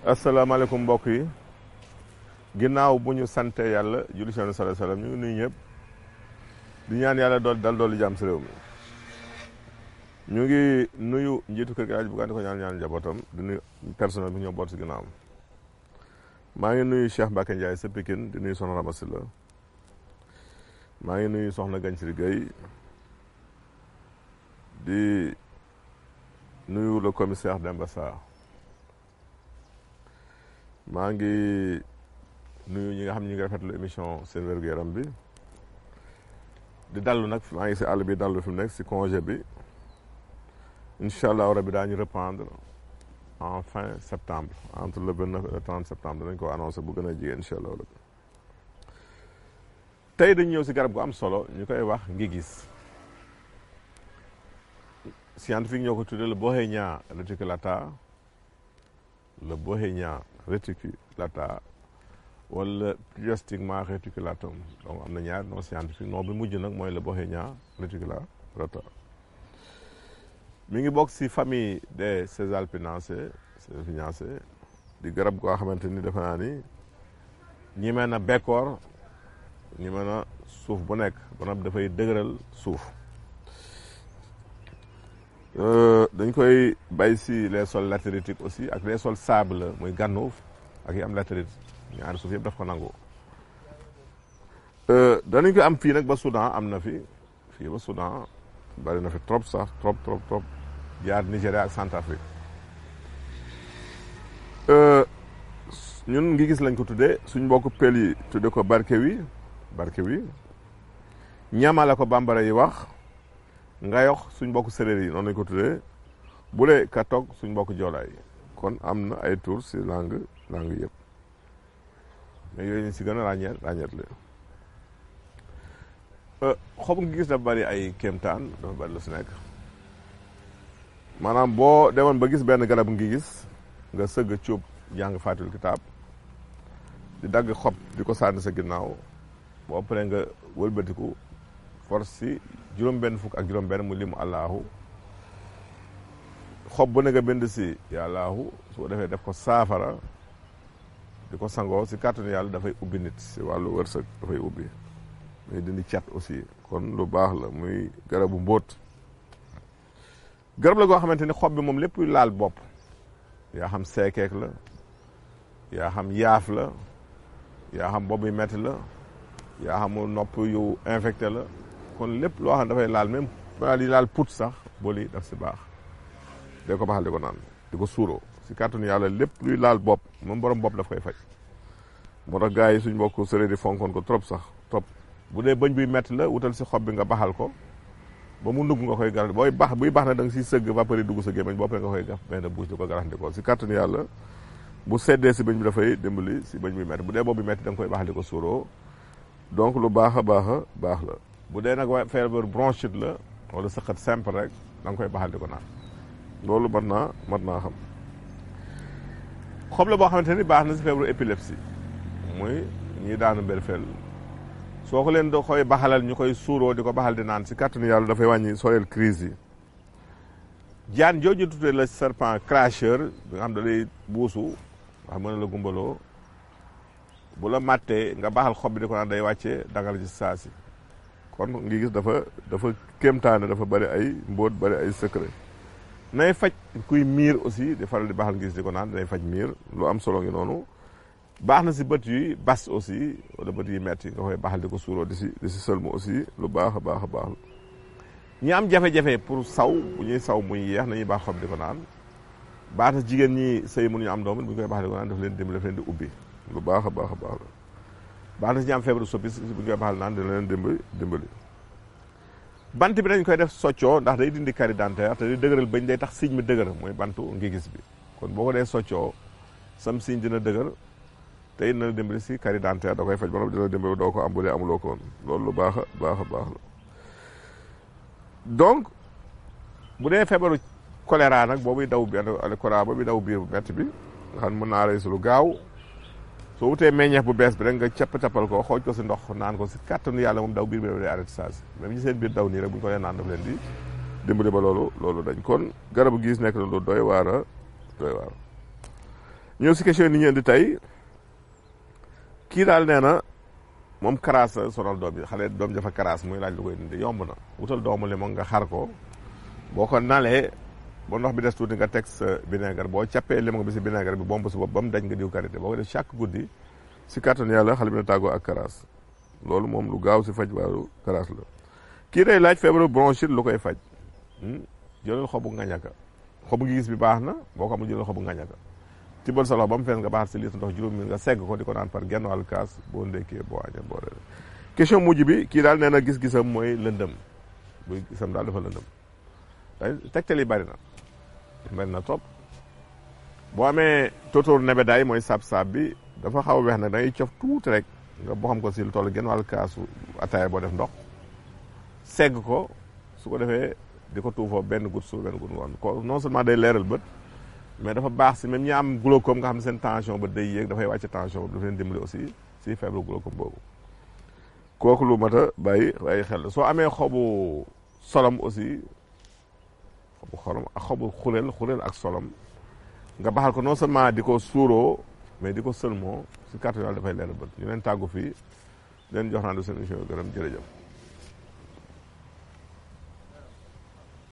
asalaamaaleykum mbokk yi ginnaaw bu ñu sante yàlla julli ci Yonent sallallahu alayhi wasallam ñu ngi nuyu ñëpp di ñaan yàlla dool doolu jàmm si réew mi ñu ngi nuyu njiitu kër gi Alaaji Bugaan di ko ñaan njabootam di nuyu personnel bi ñoo boot si ginnaawam maa ngi nuyu Cheikh Mbacke Ndiaye sa Pikine di nuyu Soxna Ramasi la maa ngi nuyu Soxna Ganciri Gueye di nuyu le commissaire Demba Sarr maa ngi nuyu ñi nga xam ñi ngi rafetlu émission seen wér-gu-yaram bi di dallu nag maa ngi si àll bi dallu fi mu nekk si congé bi incha allah rabi daañu reprendre en fin septembre entre le 29 et le 30 septembre dañ ko annoncé bu gën a jigéen incha allah rabi tey dañu ñëw si garab gu am solo ñu koy wax ngigis scientifique ñoo ko tuddee le Bauhinia reticulata le Bauhinia reticulata wala plus stigma reticulatum donc am na ñaar non scientifique non bi mujj nag mooy le Bauhinia reticulata mi ngi bokk si famille des Caesalpinacées di garab goo xamante ni defe naa ni ñi mel na bekkoor ñi mel na suuf bu nekk ba nag dafay dëgëral suuf dañ koy bay si les sols latéritiques aussi ak les sols sable muy gànnuuf ak yi am latérite ñaari suuf yëpp daf ko nangu danañ ko am fii nag ba Soudan am na fii ba Soudan bari na fi trop sax trop jaar Nigéria ak Centrafrique ñun ngi gis lañ ko tuddee suñ mbokk pël yi tudde ko barke wi ñama la ko bambara yi wax ngayox suñ mbokk séréer yi noonu lañ ko tuddee bu dee katoog suñ mbokk joolaay kon am na ay tour si langue yëpp mais yooyu ñu si gën a ràññeet la xob ngi gis dafa bari ay kéemtaan dafa bari lu si nekk maanaam boo demoon ba gis benn garab ngi gis nga sëgg cuub jàng faatul kitaab di dagg xob di ko sànni sa ginnaaw boo paree nga wëlbatiku force si juróom-benn fukk ak juróom-benn mu limu allahu xob bu ne nga bind si yàllaahu su ko defee def ko saafara di ko sangoo si kàttanu yàlla dafay ubbi nit si wàllu wërsëg dafay ubbi muy dindi cat aussi kon lu baax la muy garabu mbóot garab la goo xamante ni xob bi moom lépp laal bopp yaa xam seekeek la yaa xam yaaf la yaa xam bopp yi metti la yaa xam nopp yu infecté la kon lépp loo xam ne dafay laal même balaa di laal put sax booli daf si baax day ko baxal di ko naan di ko suuroo si kàttanu yàlla lépp luy laal bopp moom borom bopp daf koy faj moo tax gars yi suñ mbokk sëriñ di fonkoon ko trop sax trop bu dee bëñ buy metti la wutal si xob bi nga baxal ko ba mu nugg nga koy garal buy baax na da nga siy sëgg vapeur yi dugg sa gémmiñ boppee nga koy gaf benn bouche di ko garaxndikoo si kàttanu yàlla bu seddee si bëñ bi dafay dimbali si bëñ buy metti bu dee boobu metti da nga koy baxal di ko suuroo donc lu baax a baax la bu dee nag feebar bronchite la wala sëqat simple rek da nga koy baxal di ko naan loolu mat naa xam xob la boo xamante ni baax na si feebaru épilepsie muy ñi daanu mbelfel soo ko leen da koy baxalal ñu koy suuroo di ko baxal di naan si kàttanu yàlla dafay wàññi sooyal crise yi jaan jooju tuddee la serpent cracheur bi nga xam da lay buusu nga xam mën na la gumbaloo bu la màttee nga baxal xob bi di ko naan day wàccee dangal ci saa si kon ngi gis dafa kéemtaane dafa bari ay mbóot bari ay secret nay faj kuy miir aussi di faral di baxal ngis di ko naan day faj miir lu am solo ngi noonu baax na si bët yi bas aussi wala bët yi metti nga koy baxal di ko suuroo di si sëlmu aussi lu baax a baax la ñi am jafe-jafe pour saw bu ñuy saw muy yeex nañuy baax xob di ko naan baax na jigéen ñi sëy mënuñu am doom bu ñu koy baxal di ko naan daf leen dimbali daf leen di ubbi lu baax a baax la baax na si ñi am feebaru soppis bu ñu koy baxal naan dina leen dimbali bant bi dañ koy def soccoo ndax day dindi carie dentaire te day dëgëral bañ day tax siñ mi dëgër mooy bantu ngi gis bi kon boo ko dee soccoo sam siñ dina dëgër te it na la dimbali si carie dentaire da koy faj ba noppi dina dimbali doo ko am bu dee amuloo ko woon loolu lu baax la donc bu dee feebaru choléra nag boobuy daw benn choléra boobuy daw biir bu metti bi nga xam mën naa rey si lu gaaw soo wutee meññeef bu bees bi rek nga cappal ko xooj ko si ndox naan ko si kàttanu yàlla moom daw biir bi day arrêté saa si même ñi seen biir daw nii rek bu ñu ko leen naan daf leen di dimbali ba loolu dañ kon garabu gis nekk na lu doy waar ñëw si question ni ñu indi tey kii daal nee na moom karaas la sonal doom yi xale doom dafa karaas muy laaj lu koy dindi yomb na wutal doomu limon nga xar ko boo ko nalee ba ndox bi des tuuti nga teg sa vinaigre boo cappee limon bi si vinaigre bi bomb si bopp ba mu dañ nga diw karité boo ko def chaque guddi si kàttan yàlla xale bi na tàggoo ak karaas loolu moom lu gaaw si faj waaru karaas la. kii day laaj feebaru bronchite lu koy faj jëlal xobu ngañaka xobu ngi gis bi baax na boo ko amul jëlal xobu ngañaka tibal sa loxo ba mu fees nga baax si liis ndox juróomi minute nga segg ko di ko naan par genn wàllu kaas boo ndekkee boo añee boo reere. question mujj bi kii daal nee na gis-gisam mooy lëndëm buy gisam daal dafa lëndëm day tegtal yi bari na trop boo amee tóotóor nebedaay mooy saab-saab bi dafa xaw a weex nag dangay cof tuuti rek nga boo xam ko si lu toll genn wàllu kaasu ataaya boo def ndox segg ko su ko defee di ko tuufoo benn goutte suba benn goutte ngoon ko non seulement day leeral bët mais dafa baax si même ñi am glaucome nga xam ne seen tension ba day yéeg dafay wàcc tension ba dafa leen dimbali aussi si feebaru glaucome boobu kooku lu mat a bàyyi xel soo amee xobu solom aussi xobu xorom ak xobu xureel ak solom nga baxal ko non seulement di ko suuroo mais di ko sëlmoo si kàttan yàlla dafay leeral bët ñu leen tàggu fii leen jox naa du seen émission gërëm jërëjëf